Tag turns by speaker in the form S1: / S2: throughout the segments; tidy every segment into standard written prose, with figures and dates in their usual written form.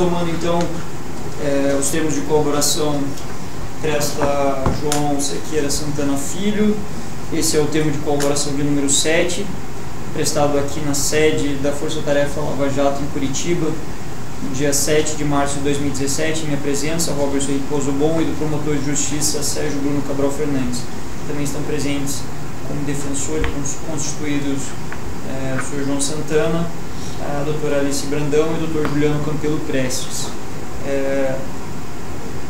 S1: retomando então os termos de colaboração, presta João Sequeira Santana Filho. Esse é o termo de colaboração de número 7, prestado aqui na sede da Força Tarefa Lava Jato em Curitiba, no dia 7 de março de 2017, em minha presença, Roberto Henrique Pozobon, e do promotor de justiça Sérgio Bruno Cabral Fernandes. Também estão presentes como defensores constituídos o senhor João Santana, a doutora Alice Brandão e o doutor Juliano Campelo Prestes.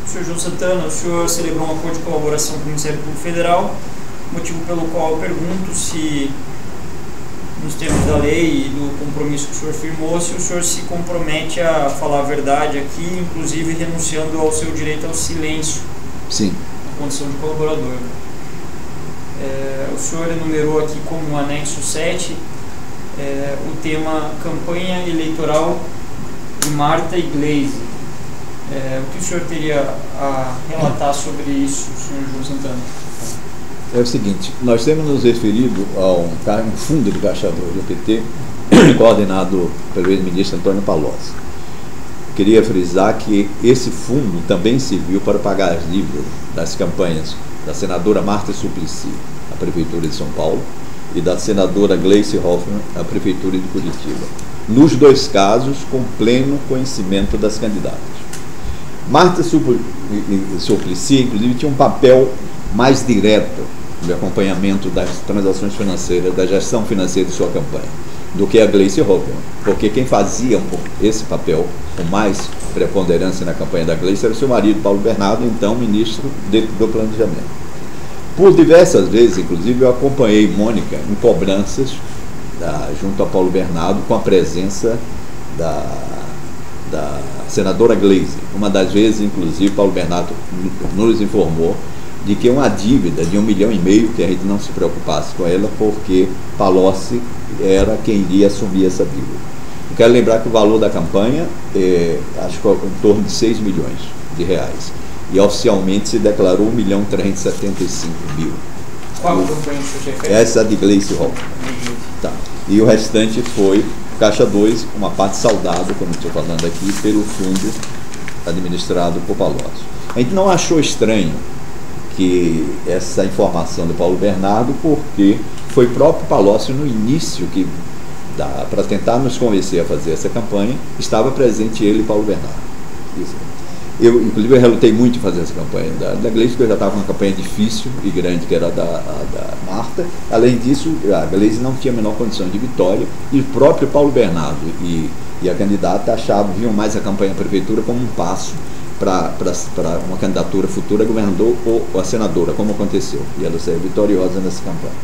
S1: Senhor João Santana, o senhor celebrou um acordo de colaboração com o Ministério Público Federal, motivo pelo qual eu pergunto se, nos termos da lei e do compromisso que o senhor firmou, se o senhor se compromete a falar a verdade aqui, inclusive renunciando ao seu direito ao silêncio.
S2: Sim.
S1: Na condição de colaborador. O senhor enumerou aqui como anexo 7 o tema campanha eleitoral de Marta e Gleisi. O que o senhor teria a relatar sobre isso, senhor João Santana?
S2: É o seguinte, nós temos nos referido a um fundo de caixa do PT, coordenado pelo ex-ministro Antônio Palocci. Queria frisar que esse fundo também serviu para pagar as dívidas das campanhas da senadora Marta Suplicy, à Prefeitura de São Paulo, e da senadora Gleisi Hoffmann, à Prefeitura de Curitiba. Nos dois casos, com pleno conhecimento das candidatas. Marta Suplicy, inclusive, tinha um papel mais direto de acompanhamento das transações financeiras, da gestão financeira de sua campanha, do que a Gleisi Hoffmann, porque quem fazia esse papel com mais preponderância na campanha da Gleisi era o seu marido, Paulo Bernardo, então ministro do Planejamento. Por diversas vezes, inclusive, eu acompanhei Mônica em cobranças junto a Paulo Bernardo, com a presença da senadora Gleisi. Uma das vezes, inclusive, Paulo Bernardo nos informou de que uma dívida de 1,5 milhão, que a gente não se preocupasse com ela, porque Palocci era quem iria assumir essa dívida. Eu quero lembrar que o valor da campanha acho que em torno de 6 milhões de reais. E oficialmente se declarou 1.375.000.
S1: Qual a campanha que o senhor fez?
S2: Essa de Gleisi Hoffmann. Tá. E o restante foi Caixa 2, uma parte saldada, como estou falando aqui, pelo fundo administrado por Palocci. A gente não achou estranho que essa informação do Paulo Bernardo, porque foi próprio Palocci no início que, para tentar nos convencer a fazer essa campanha, estava presente ele e Paulo Bernardo. Isso. Eu, inclusive, relutei muito em fazer essa campanha da Gleisi, porque eu já estava numa campanha difícil e grande, que era a da Marta. Além disso, a Gleisi não tinha a menor condição de vitória, e o próprio Paulo Bernardo e a candidata viam mais a campanha à prefeitura como um passo para uma candidatura futura a governador ou a senadora, como aconteceu, e ela saiu vitoriosa nessa campanha.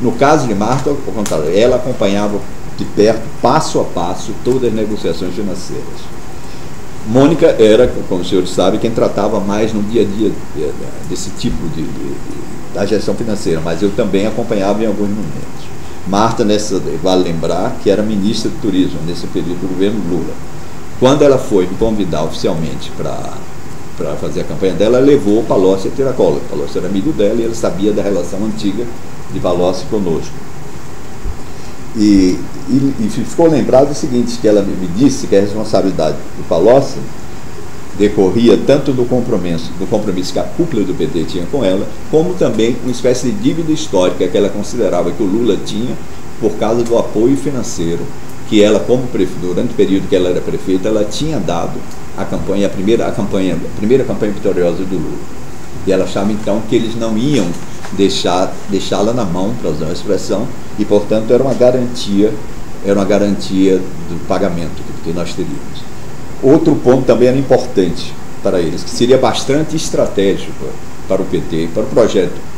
S2: No caso de Marta, ao contrário, ela acompanhava de perto, passo a passo, todas as negociações financeiras. Mônica era, como os senhores sabem, quem tratava mais no dia a dia desse tipo da gestão financeira, mas eu também acompanhava em alguns momentos. Marta, vale lembrar, que era ministra de Turismo nesse período do governo Lula. Quando ela foi me convidar oficialmente para fazer a campanha dela, ela levou o Palocci a tiracolo. O Palocci era amigo dela e ela sabia da relação antiga de Palocci conosco. E ficou lembrado o seguinte, que ela me disse que a responsabilidade do Palocci decorria tanto do compromisso que a cúpula do PT tinha com ela, como também uma espécie de dívida histórica que ela considerava que o Lula tinha por causa do apoio financeiro que ela, como durante o período que ela era prefeita, ela tinha dado a primeira campanha vitoriosa do Lula. E ela achava então que eles não iam deixá-la na mão, para usar a expressão, e portanto era uma garantia do pagamento que nós teríamos. Outro ponto também era importante para eles, que seria bastante estratégico para o PT, para o projeto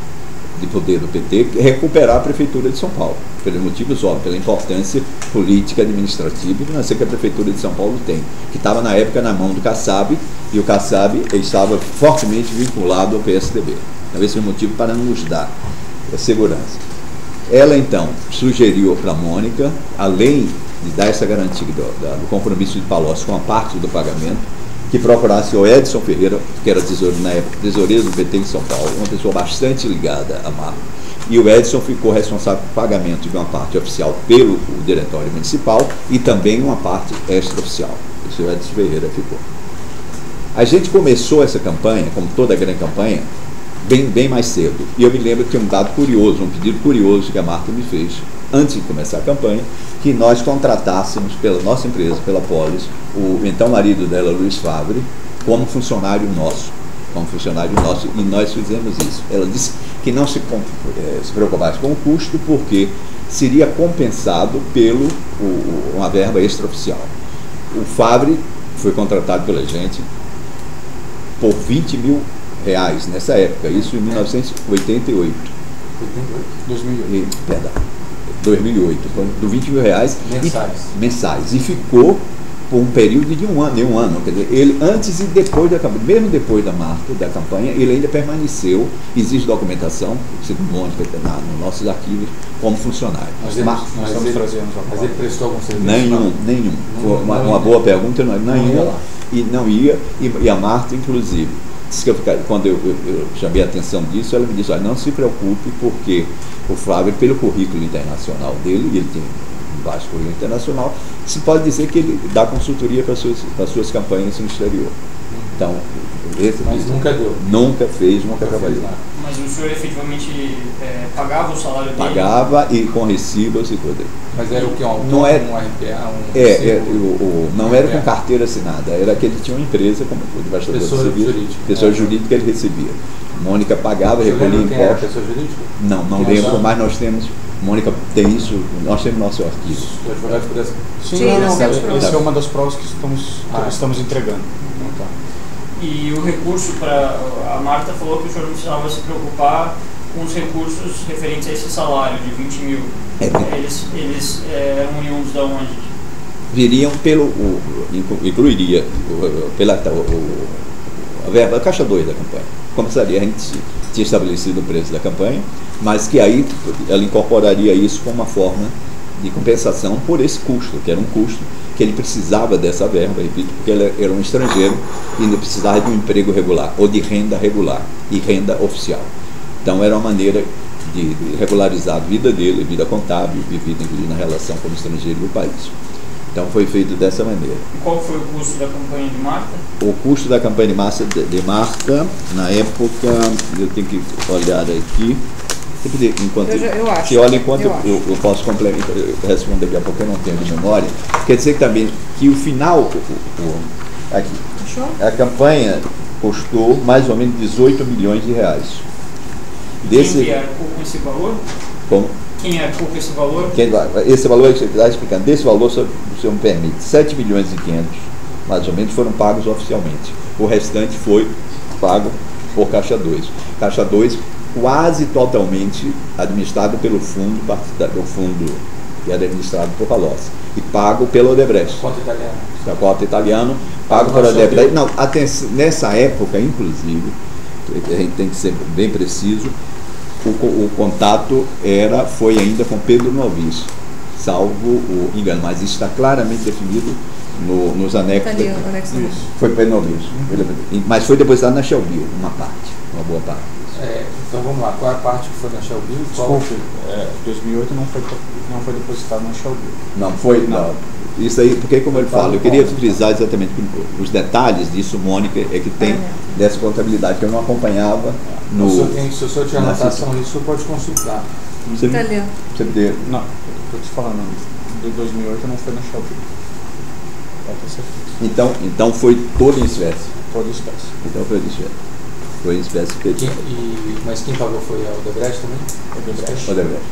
S2: de poder do PT, recuperar a Prefeitura de São Paulo, pelos motivos óbvios, pela importância política, administrativa e financeira que a Prefeitura de São Paulo tem, que estava na época na mão do Kassab, e o Kassab estava fortemente vinculado ao PSDB. Talvez seja um motivo para nos dar segurança. Ela então sugeriu para a Mônica, além de dar essa garantia do compromisso de Palocci com a parte do pagamento, que procurasse o Edson Ferreira, que era na época tesoureiro do PT em São Paulo, uma pessoa bastante ligada à Marta. E o Edson ficou responsável pelo pagamento de uma parte oficial pelo diretório municipal e também uma parte extraoficial. o senhor Edson Ferreira ficou. A gente começou essa campanha, como toda grande campanha, bem mais cedo. E eu me lembro que tinha um dado curioso, um pedido curioso que a Marta me fez, antes de começar a campanha, que nós contratássemos pela nossa empresa, pela Polis, o então marido dela, Luiz Favre, como funcionário nosso. E nós fizemos isso. Ela disse que não se preocupasse com o custo, porque seria compensado pelo uma verba extraoficial. O Favre foi contratado pela gente por R$20 mil nessa época, isso em 1988.
S3: 2008.
S2: Perdão, 2008, do R$20 mil mensais. E ficou por um período de um ano. Quer dizer, ele antes e depois da campanha, mesmo depois da campanha, ele ainda permaneceu, existe documentação, segundo Mônica, nos nossos arquivos, como funcionário.
S3: Mas ele prestou algum serviço?
S2: Nenhum. Foi uma boa pergunta, nenhum. E não ia, e a Marta, inclusive, disse que quando eu chamei a atenção disso, ela me disse, olha, não se preocupe, porque o Flávio, pelo currículo internacional dele, e ele tem um baixo currículo internacional, se pode dizer que ele dá consultoria para as suas campanhas no exterior. Então,
S3: mas nunca deu?
S2: Nunca trabalhou.
S1: Mas o senhor efetivamente pagava o salário dele?
S2: Pagava e com recibos e tudo.
S3: Mas era o que?
S2: Não era,
S3: um RPA?
S2: Não era com carteira assinada, era que ele tinha uma empresa, como o devastador civil, pessoa jurídica que ele recebia. Mônica pagava, recolhia impostos.
S3: Pessoa jurídica?
S2: Não lembro, mas nós temos. Mônica tem isso, nós temos nosso arquivo.
S3: O advogado pudesse.
S4: Sim, essa é uma das provas que estamos entregando. Então,
S1: E o recurso para. A Marta falou que o senhor não precisava se preocupar com os recursos referentes a esse salário de 20 mil. Eles eram oriundos da onde?
S2: Viriam incluiria a verba, a caixa 2 da campanha. Começaria, a gente tinha estabelecido o preço da campanha, mas que aí ela incorporaria isso como uma forma de compensação por esse custo, que era um custo que ele precisava dessa verba, repito, porque ele era um estrangeiro e ele precisava de um emprego regular, ou de renda regular e renda oficial. Então era uma maneira de regularizar a vida dele, a vida contábil, vivida inclusive na relação como estrangeiro do país. Então foi feito dessa maneira.
S1: E qual foi o custo da campanha de Marta?
S2: O custo da campanha de Marta, na época, eu tenho que olhar aqui. Enquanto eu posso complementar, eu responder daqui a pouco, eu não tenho de memória. Quer dizer também que o final, aqui, a campanha custou mais ou menos R$18 milhões.
S1: Quem arcou com esse valor?
S2: Como?
S1: Quem arcou com esse valor?
S2: Esse valor, você está explicando, desse valor, se o senhor me permite, 7 milhões e 500, mais ou menos, foram pagos oficialmente. O restante foi pago por Caixa 2. Caixa 2 quase totalmente administrado pelo fundo que era administrado por Palocci e pago pelo Odebrecht. Cota italiano, pago pelo Odebrecht. Não, nessa época, inclusive, a gente tem que ser bem preciso, o contato foi ainda com Pedro Novis, salvo o engano, mas isso está claramente definido nos anexos. Foi Pedro Novis, mas foi depositado na Shellbill, uma boa parte.
S3: Então vamos lá, qual é a parte que foi na Shellbill?
S4: Desculpe, 2008 não foi depositado na Shellbill.
S2: Não foi, não. Isso aí, porque como ele fala, eu queria frisar exatamente os detalhes disso, Mônica, é que tem dessa contabilidade que eu não acompanhava no.
S3: Se o senhor tiver anotação nisso, o senhor pode consultar.
S4: Não, estou te falando, de 2008 não foi na Shellbill.
S2: Então foi todo em espécie.
S4: Toda espécie.
S2: Então foi em espécie. Foi em espécie feita.
S3: Mas quem pagou foi a Odebrecht também?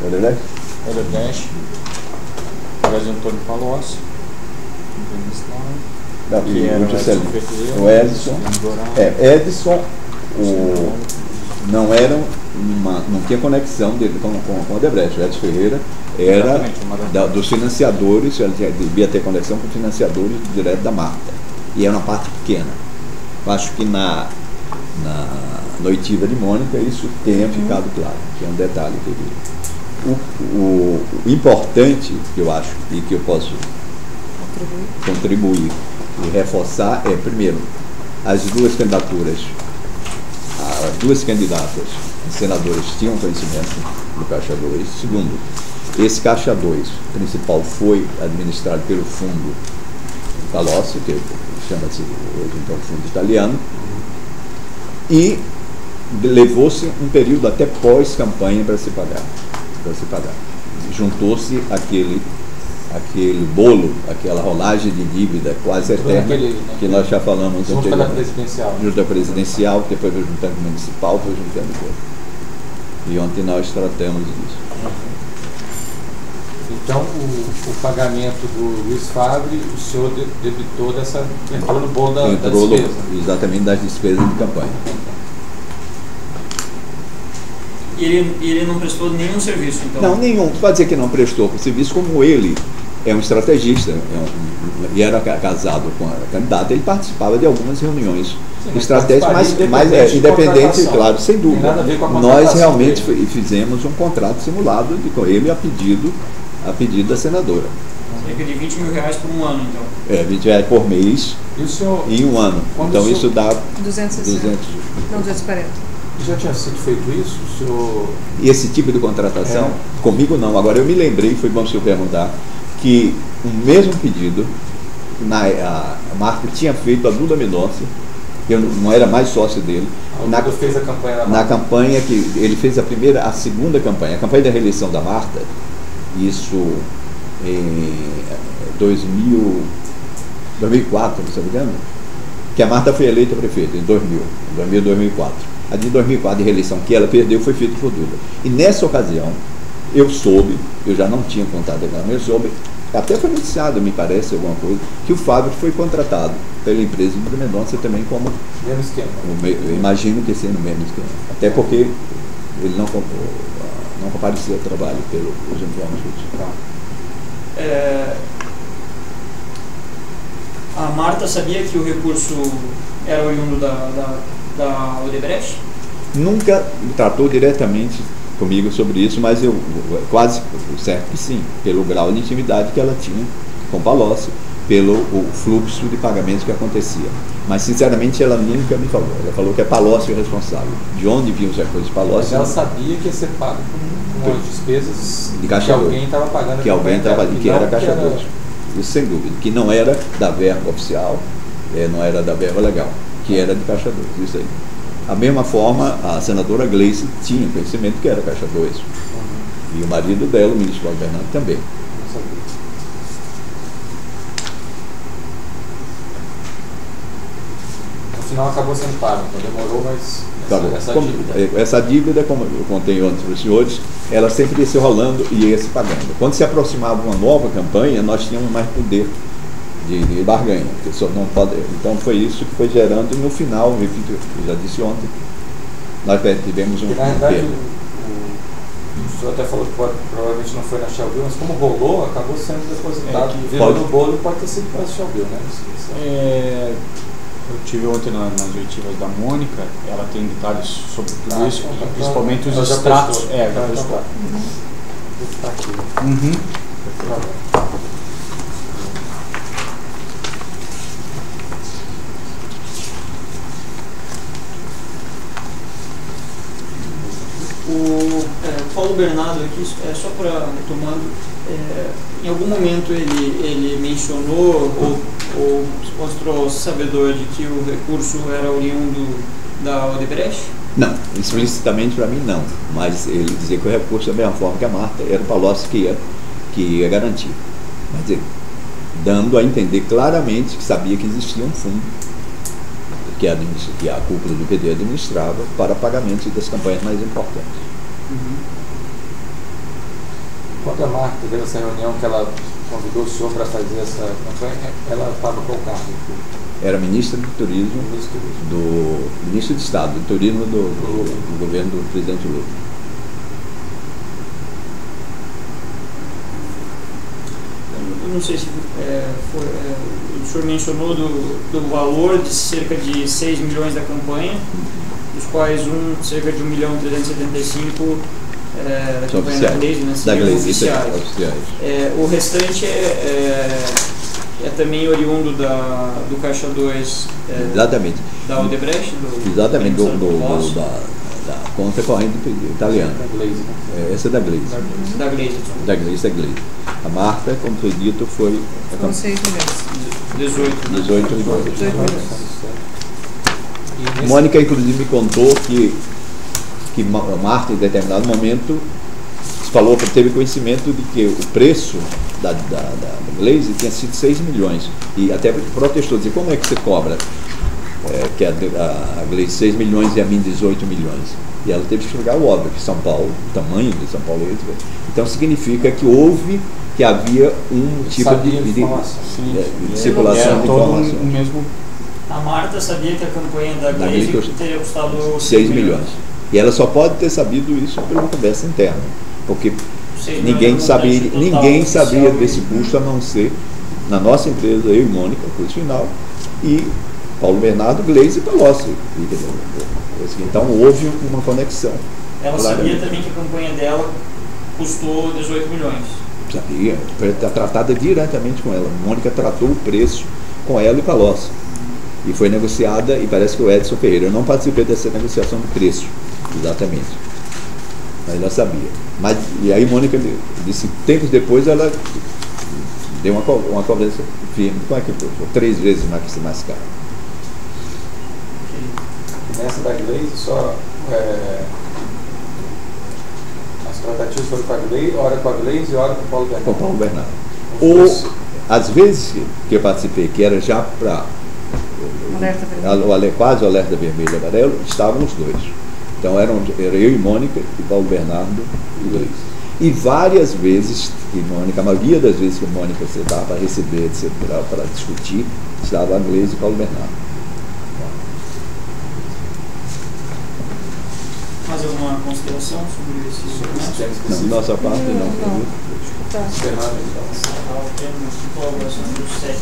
S4: Odebrecht. Brasil Antônio Palocci.
S2: O Edson. Edson não tinha conexão dele com o Odebrecht. O Edson Ferreira era dos financiadores, ele devia ter conexão com financiadores direto da Marta. E era uma parte pequena. Eu acho que na noitiva de Mônica isso tenha ficado claro, que é um detalhe que o importante que eu acho e que eu posso contribuir e reforçar é, primeiro, as duas candidatas senadoras tinham conhecimento do Caixa 2. Segundo, esse Caixa 2 principal foi administrado pelo fundo Palocci, que chama-se hoje então fundo italiano, e levou-se um período até pós-campanha para se pagar. Juntou-se aquele bolo, aquela rolagem de dívida quase eterna, que nós já falamos anteriormente. Junta presidencial, depois foi juntando municipal, foi juntando coisa. E ontem nós tratamos disso.
S3: Então, o pagamento do Luiz Fabre, o senhor debitou entrou no bolo da despesa.
S2: Exatamente, das despesas de campanha.
S1: E ele não prestou nenhum serviço, então?
S2: Não, nenhum. Pode dizer que não prestou serviço, como ele é um estrategista e era casado com a candidata, ele participava de algumas reuniões estratégicas, mas independente, claro, sem dúvida.
S3: Nada a ver com a
S2: nós realmente fizemos um contrato simulado com ele a pedido da senadora.
S1: Cerca de R$20 mil por um ano, então.
S2: R$20 por mês em um ano. Então isso dá
S5: 260. Não, 240.
S3: Já tinha sido feito isso? O senhor...
S2: E esse tipo de contratação? Comigo não. Agora eu me lembrei, foi bom o senhor perguntar, que o mesmo pedido a Marta tinha feito a Duda Mendonça, eu não era mais sócio dele.
S3: Fez a campanha
S2: na campanha que ele fez a segunda campanha, a campanha da reeleição da Marta, isso em 2004, se não me engano, que a Marta foi eleita prefeita em 2004. A de 2004, de reeleição que ela perdeu, foi feita por Duda. E nessa ocasião, eu já não tinha contato com ela, mas eu soube, até foi noticiado, me parece, alguma coisa, que o Fábio foi contratado pela empresa de Mendonça também como...
S3: Mesmo esquema.
S2: Eu imagino que seja no mesmo esquema. Até porque ele não compareceu ao trabalho pelo Eventual Justiça.
S1: A Marta sabia que o recurso era oriundo da Odebrecht?
S2: Nunca tratou diretamente comigo sobre isso, mas eu quase certo que sim, pelo grau de intimidade que ela tinha com Palocci, pelo o fluxo de pagamentos que acontecia. Mas, sinceramente, ela nunca me falou. Ela falou que é Palocci o responsável. De onde vinham os recursos de Palocci?
S3: Mas ela sabia que ia ser pago com as despesas
S2: de caixa
S3: que alguém estava pagando.
S2: Que alguém estava pagando, que era Caixa 2. Isso sem dúvida. Que não era da verba oficial, não era da verba legal, que era de Caixa 2. Isso aí. Da mesma forma, a senadora Gleice tinha conhecimento que era Caixa 2. E o marido dela, o ministro Paulo Bernardo, também.
S3: Não sabia. No final acabou sendo pago, então demorou, mas
S2: essa dívida, como eu contei antes para os senhores, ela sempre ia se rolando e ia se pagando. Quando se aproximava uma nova campanha, nós tínhamos mais poder de barganha, porque só não pode. Então foi isso que foi gerando, e no final, repito, eu já disse ontem, nós tivemos
S3: na verdade, o senhor até falou que provavelmente não foi na Shelbyville, mas como rolou, acabou sendo depositado, virou no bolo, pode ter sido para a Shelbyville, né?
S4: Eu tive ontem nas oitivas da Mônica, ela tem detalhes sobre tudo isso, principalmente os extratos. Já prestou.
S3: Está aqui.
S1: O Paulo Bernardo aqui, só para retomando, em algum momento ele mencionou ou mostrou sabedor de que o recurso era oriundo da Odebrecht?
S2: Não, explicitamente para mim não, mas ele dizia que o recurso da mesma forma que a Marta era o Palocci que ia garantir, mas dando a entender claramente que sabia que existia um fundo que a cúpula do PD administrava para pagamentos das campanhas mais importantes.
S3: Quando a Marta teve essa reunião que ela convidou o senhor para fazer essa campanha, ela estava com o cargo?
S2: Era ministra do Turismo, ministro de Estado do Turismo do governo do presidente Lula.
S1: Eu não sei se o senhor mencionou do valor de cerca de 6 milhões da campanha, dos quais cerca de 1.375.000 da campanha da Gleice, né?
S2: Da Gleice,
S1: oficiais. O restante é também oriundo do Caixa 2
S2: exatamente.
S1: Da Odebrecht?
S2: Exatamente, da conta corrente italiana. Essa é da Gleice.
S1: Da Gleice.
S2: Da Gleice. A Marta, como foi dito, foi...
S5: Foram 6 milhões.
S2: 18 milhões.
S5: 18 milhões.
S2: Mônica, inclusive, me contou que Marta, em determinado momento, teve conhecimento de que o preço da Glaze tinha sido 6 milhões. E até protestou, dizia, como é que você cobra que a Glaze 6 milhões e a minha 18 milhões? E ela teve que explicar o óbvio, que São Paulo, o tamanho de São Paulo é esse. Então significa que havia um tipo de circulação de informação.
S1: A Marta sabia que a campanha da Glaze teria custado
S2: 6 milhões. E ela só pode ter sabido isso por uma conversa interna, porque ninguém sabia desse custo a não ser na nossa empresa, eu e Mônica, custo final, e Paulo Bernardo, Glaze e Palocci. Então houve uma conexão.
S1: Ela sabia também que a campanha dela custou 18 milhões.
S2: Sabia, foi tratada diretamente com ela. Mônica tratou o preço com ela e Palocci. E foi negociada, e parece que o Edson Ferreira, eu não participei dessa negociação do preço, exatamente. Mas ela sabia. E aí Mônica disse, tempos depois ela deu uma cobrança firme. Como é que foi? 3 vezes mais caro.
S3: Nessa da Glaze, só as tratativas foram com a Glaze, hora com a Glaze e hora com o Paulo Bernardo.
S2: Com o Paulo Bernardo. Ou, às vezes que eu participei, que era já para quase o alerta vermelho e amarelo, estavam os dois. Então era eu e Mônica e Paulo Bernardo e Glaze. E várias vezes, a maioria das vezes que Mônica estava para receber, etc., para discutir, estava a Glaze e Paulo Bernardo.
S1: Mais alguma consideração sobre esse?
S2: Não, nossa parte não.
S5: Tá.
S1: O tema de colaboração número 7.